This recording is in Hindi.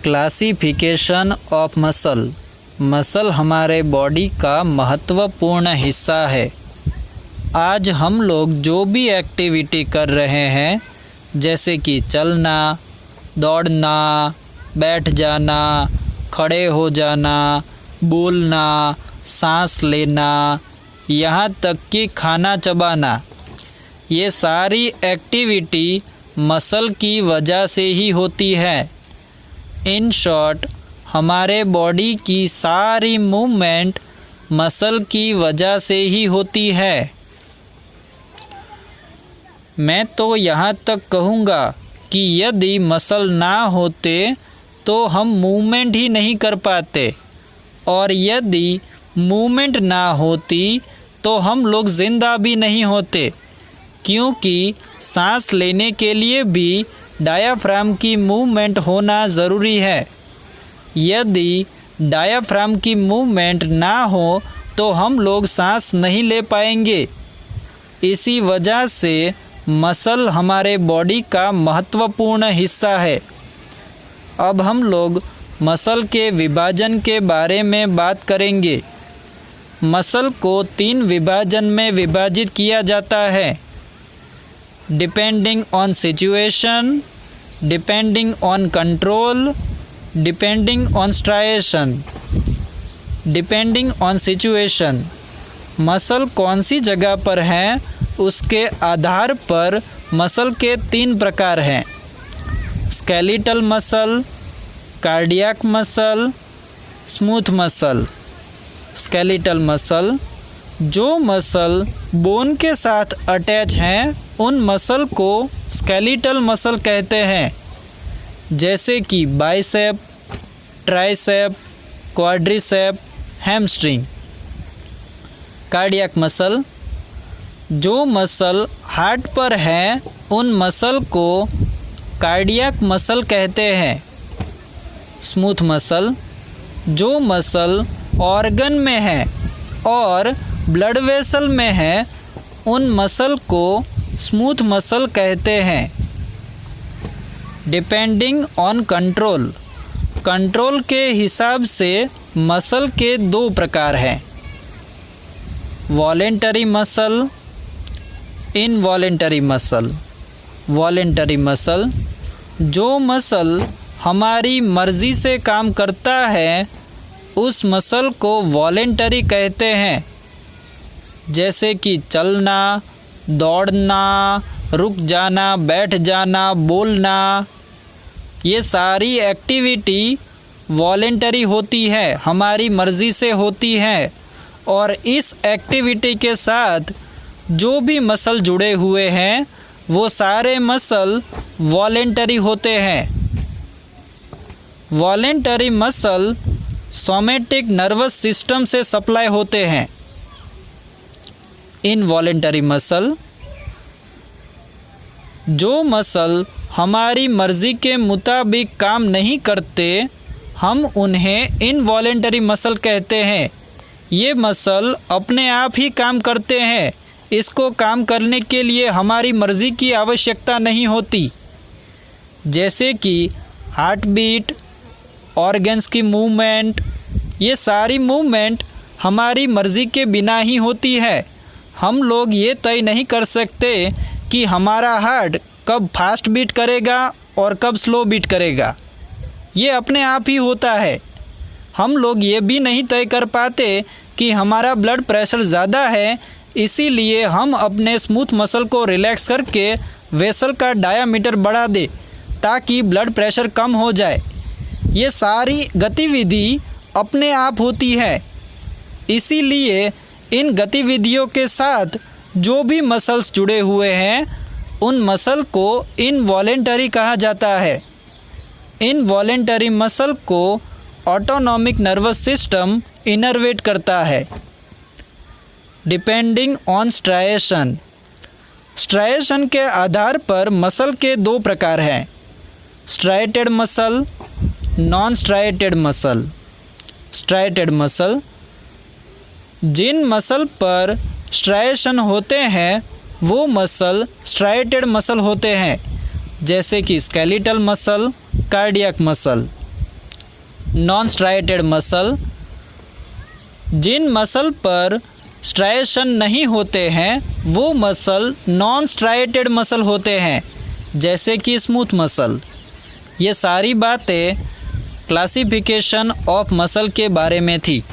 Classification of muscle. मसल हमारे बॉडी का महत्वपूर्ण हिस्सा है। आज हम लोग जो भी एक्टिविटी कर रहे हैं, जैसे कि चलना, दौड़ना, बैठ जाना, खड़े हो जाना, बोलना, सांस लेना, यहाँ तक कि खाना चबाना, ये सारी एक्टिविटी मसल की वजह से ही होती है। इन शॉर्ट, हमारे बॉडी की सारी मूवमेंट मसल की वजह से ही होती है। मैं तो यहाँ तक कहूँगा कि यदि मसल ना होते तो हम मूवमेंट ही नहीं कर पाते, और यदि मूवमेंट ना होती तो हम लोग ज़िंदा भी नहीं होते, क्योंकि सांस लेने के लिए भी डायाफ्राम की मूवमेंट होना ज़रूरी है। यदि डायाफ्राम की मूवमेंट ना हो तो हम लोग सांस नहीं ले पाएंगे। इसी वजह से मसल हमारे बॉडी का महत्वपूर्ण हिस्सा है। अब हम लोग मसल के विभाजन के बारे में बात करेंगे। मसल को 3 विभाजन में विभाजित किया जाता है: depending on situation, depending on control, depending on striation. Depending on situation, muscle कौन सी जगह पर है उसके आधार पर मसल के 3 प्रकार हैं: skeletal muscle, cardiac muscle, smooth muscle. Skeletal muscle, जो मसल बोन के साथ अटैच हैं उन मसल को स्केलेटल मसल कहते हैं, जैसे कि bicep, tricep, quadricep, hamstring. Cardiac muscle, जो मसल हार्ट पर है उन मसल को कार्डियक मसल कहते हैं। स्मूथ मसल, जो मसल ऑर्गन में है और ब्लड वेसल में है उन मसल को स्मूथ मसल कहते हैं। डिपेंडिंग ऑन कंट्रोल, कंट्रोल के हिसाब से मसल के 2 प्रकार हैं: voluntary muscle, involuntary muscle. Voluntary muscle, जो मसल हमारी मर्ज़ी से काम करता है उस मसल को वॉलेंटरी कहते हैं, जैसे कि चलना, दौड़ना, रुक जाना, बैठ जाना, बोलना। ये सारी एक्टिविटी वॉलेंटरी होती है, हमारी मर्ज़ी से होती है, और इस एक्टिविटी के साथ जो भी मसल जुड़े हुए हैं वो सारे मसल वॉलेंटरी होते हैं। Voluntary muscle somatic nervous system से सप्लाई होते हैं। इनवॉलेंटरी मसल, जो मसल हमारी मर्ज़ी के मुताबिक काम नहीं करते हम उन्हें इनवॉलेंटरी मसल कहते हैं। ये मसल अपने आप ही काम करते हैं, इसको काम करने के लिए हमारी मर्ज़ी की आवश्यकता नहीं होती, जैसे कि हार्ट बीट, ऑर्गन्स की मूवमेंट। ये सारी मूवमेंट हमारी मर्ज़ी के बिना ही होती है। हम लोग ये तय नहीं कर सकते कि हमारा हार्ट कब फास्ट बीट करेगा और कब स्लो बीट करेगा, ये अपने आप ही होता है। हम लोग ये भी नहीं तय कर पाते कि हमारा ब्लड प्रेशर ज़्यादा है, इसीलिए हम अपने स्मूथ मसल को रिलैक्स करके वेसल का डायामीटर बढ़ा दें ताकि ब्लड प्रेशर कम हो जाए। ये सारी गतिविधि अपने आप होती है। इसीलिए इन गतिविधियों के साथ जो भी मसल्स जुड़े हुए हैं उन मसल को इनवॉलेंटरी कहा जाता है। इनवॉलेंटरी मसल को ऑटोनॉमिक नर्वस सिस्टम इनर्वेट करता है। डिपेंडिंग ऑन स्ट्राइएशन, स्ट्राइएशन के आधार पर मसल के 2 प्रकार हैं: striated muscle, non striated muscle. Striated muscle, जिन मसल पर स्ट्राइएशन होते हैं वो मसल स्ट्राइटेड मसल होते हैं, जैसे कि skeletal muscle, cardiac muscle. Non striated muscle. जिन मसल पर स्ट्राइएशन नहीं होते हैं वो मसल नॉन स्ट्राइएटेड मसल होते हैं, जैसे कि स्मूथ मसल। ये सारी बातें क्लासिफिकेशन ऑफ मसल के बारे में थी।